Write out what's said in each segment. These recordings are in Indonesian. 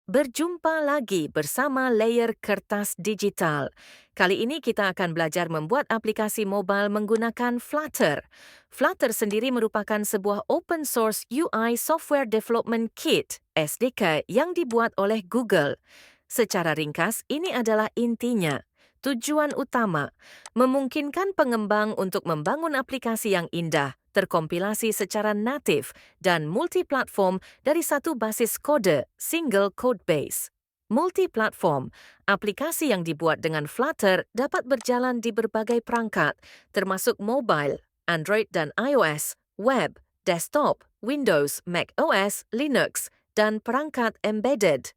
Berjumpa lagi bersama layer kertas digital. Kali ini kita akan belajar membuat aplikasi mobile menggunakan Flutter. Flutter sendiri merupakan sebuah open source UI software development kit (SDK) yang dibuat oleh Google. Secara ringkas, ini adalah intinya. Tujuan utama, memungkinkan pengembang untuk membangun aplikasi yang indah, terkompilasi secara natif, dan multiplatform dari satu basis kode, single code base. Multiplatform, aplikasi yang dibuat dengan Flutter dapat berjalan di berbagai perangkat, termasuk mobile, Android dan iOS, web, desktop, Windows, Mac OS, Linux, dan perangkat embedded.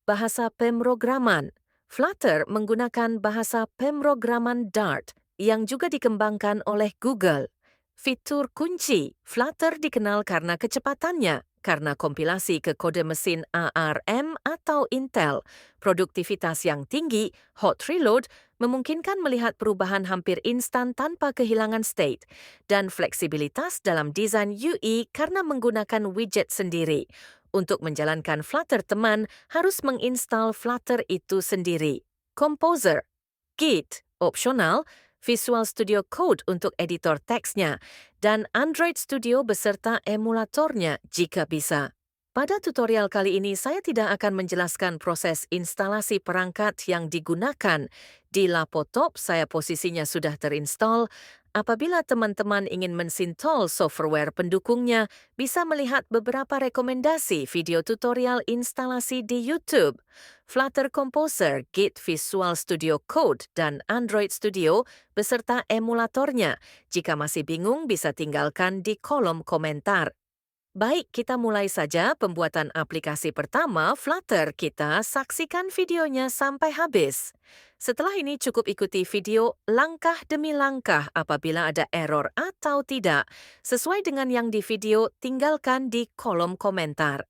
Bahasa Pemrograman. Flutter menggunakan bahasa pemrograman Dart yang juga dikembangkan oleh Google. Fitur Kunci. Flutter dikenal karena kecepatannya, karena kompilasi ke kode mesin ARM atau Intel, produktivitas yang tinggi, hot reload, memungkinkan melihat perubahan hampir instan tanpa kehilangan state, dan fleksibilitas dalam desain UI karena menggunakan widget sendiri. Untuk menjalankan Flutter teman, harus menginstal Flutter itu sendiri. Composer, Git, opsional, Visual Studio Code untuk editor teksnya, dan Android Studio beserta emulatornya jika bisa. Pada tutorial kali ini, saya tidak akan menjelaskan proses instalasi perangkat yang digunakan. Di laptop, saya posisinya sudah terinstall. Apabila teman-teman ingin mensinstall software pendukungnya, bisa melihat beberapa rekomendasi video tutorial instalasi di YouTube. Flutter Composer, Git Visual Studio Code, dan Android Studio beserta emulatornya. Jika masih bingung, bisa tinggalkan di kolom komentar. Baik, kita mulai saja pembuatan aplikasi pertama Flutter. Kita saksikan videonya sampai habis. Setelah ini cukup ikuti video langkah demi langkah apabila ada error atau tidak. Sesuai dengan yang di video, tinggalkan di kolom komentar.